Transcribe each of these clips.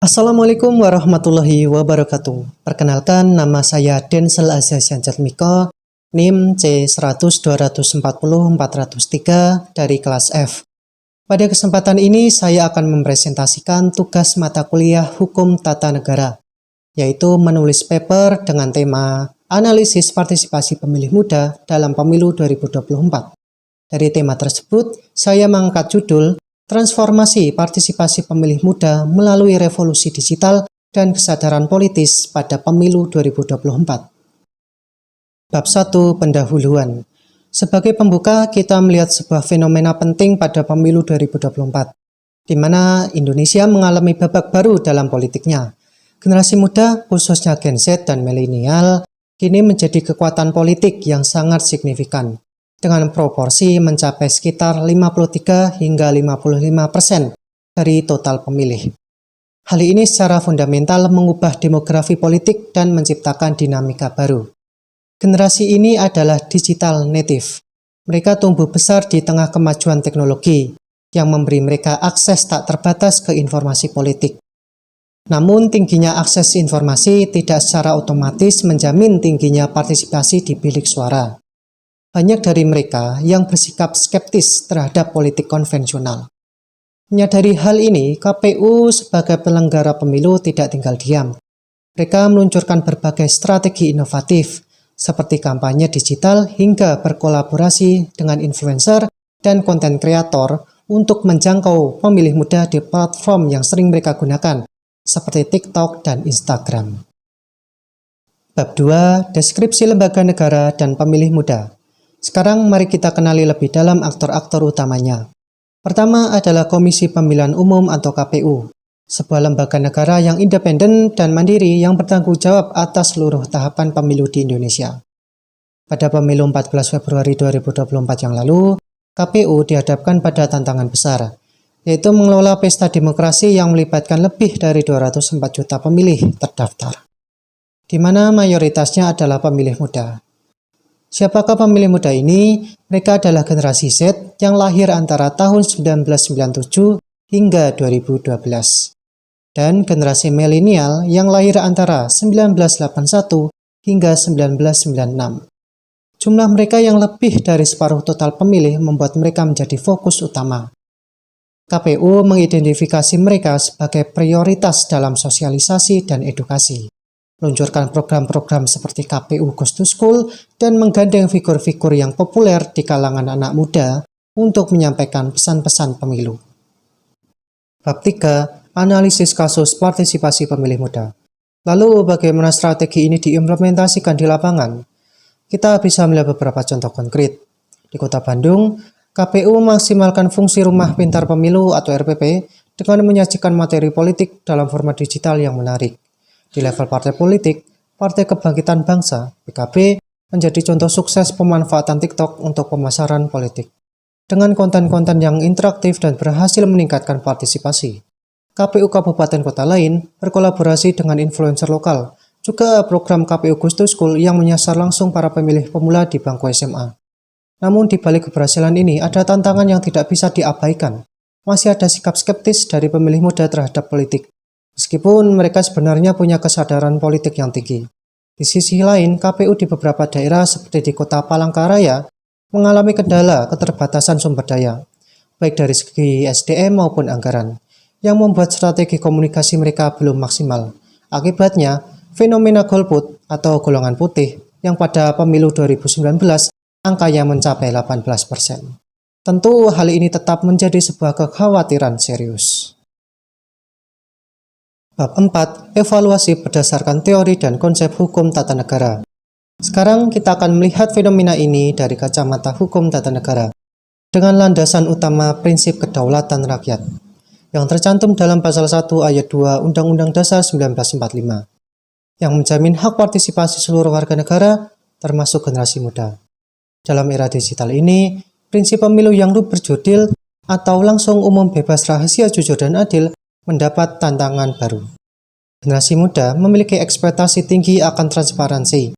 Assalamualaikum warahmatullahi wabarakatuh. Perkenalkan, nama saya Denzel Azazian Jatmiko, NIM C100240403 dari kelas F. Pada kesempatan ini, saya akan mempresentasikan tugas mata kuliah Hukum Tata Negara, yaitu menulis paper dengan tema Analisis Partisipasi Pemilih Muda dalam Pemilu 2024. Dari tema tersebut, saya mengangkat judul Transformasi Partisipasi Pemilih Muda melalui Revolusi Digital dan Kesadaran Politis pada Pemilu 2024. Bab 1. Pendahuluan. Sebagai pembuka, kita melihat sebuah fenomena penting pada Pemilu 2024, di mana Indonesia mengalami babak baru dalam politiknya. Generasi muda, khususnya Gen Z dan milenial, kini menjadi kekuatan politik yang sangat signifikan, dengan proporsi mencapai sekitar 53 hingga 55% dari total pemilih. Hal ini secara fundamental mengubah demografi politik dan menciptakan dinamika baru. Generasi ini adalah digital native. Mereka tumbuh besar di tengah kemajuan teknologi yang memberi mereka akses tak terbatas ke informasi politik. Namun, tingginya akses informasi tidak secara otomatis menjamin tingginya partisipasi di bilik suara. Banyak dari mereka yang bersikap skeptis terhadap politik konvensional. Menyadari hal ini, KPU sebagai penyelenggara pemilu tidak tinggal diam. Mereka meluncurkan berbagai strategi inovatif, seperti kampanye digital hingga berkolaborasi dengan influencer dan konten kreator untuk menjangkau pemilih muda di platform yang sering mereka gunakan, seperti TikTok dan Instagram. Bab 2. Deskripsi lembaga negara dan pemilih muda. Sekarang mari kita kenali lebih dalam aktor-aktor utamanya. Pertama adalah Komisi Pemilihan Umum atau KPU, sebuah lembaga negara yang independen dan mandiri yang bertanggung jawab atas seluruh tahapan pemilu di Indonesia. Pada pemilu 14 Februari 2024 yang lalu, KPU dihadapkan pada tantangan besar, yaitu mengelola pesta demokrasi yang melibatkan lebih dari 204 juta pemilih terdaftar, di mana mayoritasnya adalah pemilih muda. Siapakah pemilih muda ini? Mereka adalah generasi Z yang lahir antara tahun 1997 hingga 2012. Dan generasi milenial yang lahir antara 1981 hingga 1996. Jumlah mereka yang lebih dari separuh total pemilih membuat mereka menjadi fokus utama. KPU mengidentifikasi mereka sebagai prioritas dalam sosialisasi dan edukasi, meluncurkan program-program seperti KPU Goes to School dan menggandeng figur-figur yang populer di kalangan anak muda untuk menyampaikan pesan-pesan pemilu. Bab 3. Analisis kasus partisipasi pemilih muda. Lalu bagaimana strategi ini diimplementasikan di lapangan? Kita bisa melihat beberapa contoh konkret. Di Kota Bandung, KPU memaksimalkan fungsi Rumah Pintar Pemilu atau RPP dengan menyajikan materi politik dalam format digital yang menarik. Di level partai politik, Partai Kebangkitan Bangsa (PKB) menjadi contoh sukses pemanfaatan TikTok untuk pemasaran politik. Dengan konten-konten yang interaktif dan berhasil meningkatkan partisipasi, KPU kabupaten kota lain berkolaborasi dengan influencer lokal, juga program KPU Goes to School yang menyasar langsung para pemilih pemula di bangku SMA. Namun di balik keberhasilan ini ada tantangan yang tidak bisa diabaikan. Masih ada sikap skeptis dari pemilih muda terhadap politik, meskipun mereka sebenarnya punya kesadaran politik yang tinggi. Di sisi lain, KPU di beberapa daerah seperti di Kota Palangkaraya mengalami kendala keterbatasan sumber daya, baik dari segi SDM maupun anggaran, yang membuat strategi komunikasi mereka belum maksimal. Akibatnya, fenomena golput atau golongan putih yang pada pemilu 2019 angkanya mencapai 18%. Tentu hal ini tetap menjadi sebuah kekhawatiran serius. Bab 4. Evaluasi berdasarkan teori dan konsep hukum tata negara. Sekarang kita akan melihat fenomena ini dari kacamata hukum tata negara, dengan landasan utama prinsip kedaulatan rakyat, yang tercantum dalam pasal 1 ayat 2 Undang-Undang Dasar 1945, yang menjamin hak partisipasi seluruh warga negara, termasuk generasi muda. Dalam era digital ini, prinsip pemilu yang berjudul atau langsung umum bebas rahasia jujur dan adil mendapat tantangan baru. Generasi muda memiliki ekspektasi tinggi akan transparansi,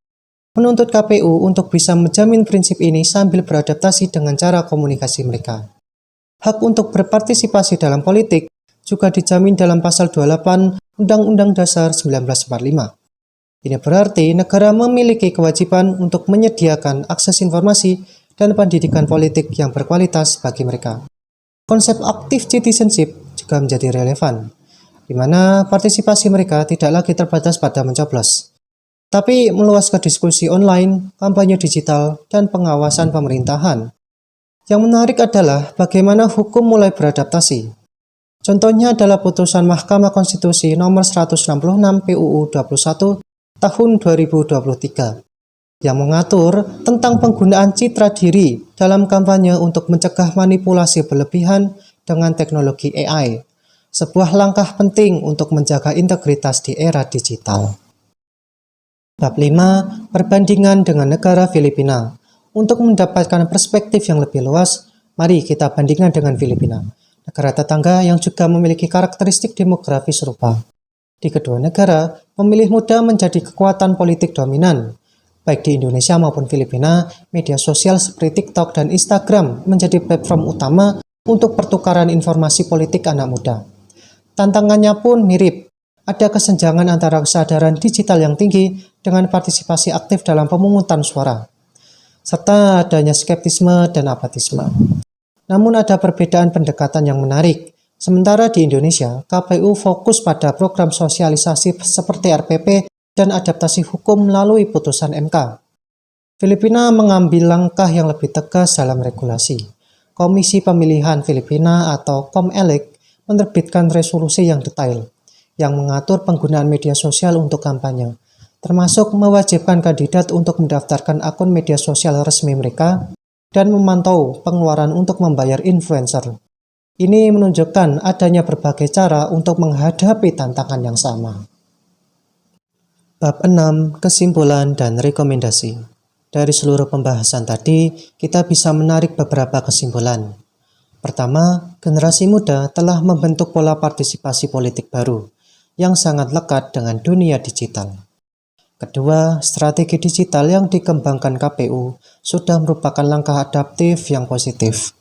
menuntut KPU untuk bisa menjamin prinsip ini sambil beradaptasi dengan cara komunikasi mereka. Hak untuk berpartisipasi dalam politik juga dijamin dalam pasal 28 Undang-Undang Dasar 1945. Ini berarti negara memiliki kewajiban untuk menyediakan akses informasi dan pendidikan politik yang berkualitas bagi mereka. Konsep active citizenship juga menjadi relevan, di mana partisipasi mereka tidak lagi terbatas pada mencoblos, tapi meluas ke diskusi online, kampanye digital, dan pengawasan pemerintahan. Yang menarik adalah bagaimana hukum mulai beradaptasi. Contohnya adalah putusan Mahkamah Konstitusi nomor 166 PUU 21 tahun 2023 yang mengatur tentang penggunaan citra diri dalam kampanye untuk mencegah manipulasi berlebihan dengan teknologi AI, sebuah langkah penting untuk menjaga integritas di era digital. Bab 5. Perbandingan dengan negara Filipina. Untuk mendapatkan perspektif yang lebih luas, mari kita bandingkan dengan Filipina, negara tetangga yang juga memiliki karakteristik demografi serupa. Di kedua negara, pemilih muda menjadi kekuatan politik dominan. Baik di Indonesia maupun Filipina, media sosial seperti TikTok dan Instagram menjadi platform utama untuk pertukaran informasi politik anak muda. Tantangannya pun mirip. Ada kesenjangan antara kesadaran digital yang tinggi dengan partisipasi aktif dalam pemungutan suara, serta adanya skeptisme dan apatisme. Namun ada perbedaan pendekatan yang menarik. Sementara di Indonesia, KPU fokus pada program sosialisasi seperti RPP dan adaptasi hukum melalui putusan MK. Filipina mengambil langkah yang lebih tegas dalam regulasi. Komisi Pemilihan Filipina atau COMELEC menerbitkan resolusi yang detail, yang mengatur penggunaan media sosial untuk kampanye, termasuk mewajibkan kandidat untuk mendaftarkan akun media sosial resmi mereka dan memantau pengeluaran untuk membayar influencer. Ini menunjukkan adanya berbagai cara untuk menghadapi tantangan yang sama. Bab 6. Kesimpulan dan rekomendasi. Dari seluruh pembahasan tadi, kita bisa menarik beberapa kesimpulan. Pertama, generasi muda telah membentuk pola partisipasi politik baru yang sangat lekat dengan dunia digital. Kedua, strategi digital yang dikembangkan KPU sudah merupakan langkah adaptif yang positif,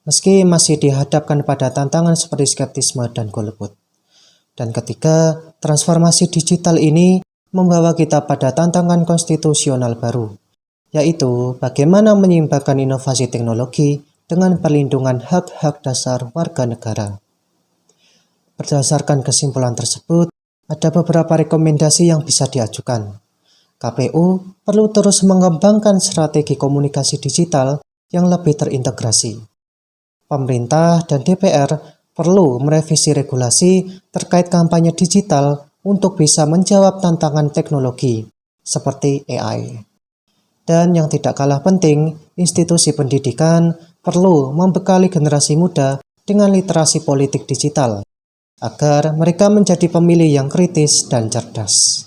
meski masih dihadapkan pada tantangan seperti skeptisme dan golput. Dan ketiga, transformasi digital ini membawa kita pada tantangan konstitusional baru, yaitu bagaimana menyeimbangkan inovasi teknologi dengan perlindungan hak-hak dasar warga negara. Berdasarkan kesimpulan tersebut, ada beberapa rekomendasi yang bisa diajukan. KPU perlu terus mengembangkan strategi komunikasi digital yang lebih terintegrasi. Pemerintah dan DPR perlu merevisi regulasi terkait kampanye digital untuk bisa menjawab tantangan teknologi seperti AI. Dan yang tidak kalah penting, institusi pendidikan perlu membekali generasi muda dengan literasi politik digital, agar mereka menjadi pemilih yang kritis dan cerdas.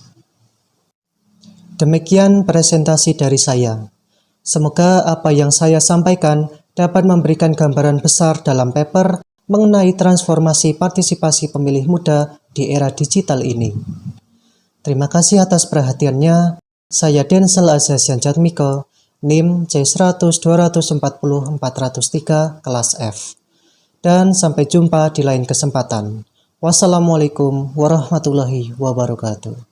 Demikian presentasi dari saya. Semoga apa yang saya sampaikan dapat memberikan gambaran besar dalam paper mengenai transformasi partisipasi pemilih muda di era digital ini. Terima kasih atas perhatiannya. Saya Denzel Azazian Jatmiko, NIM C100-240-403, kelas F. Dan sampai jumpa di lain kesempatan. Wassalamualaikum warahmatullahi wabarakatuh.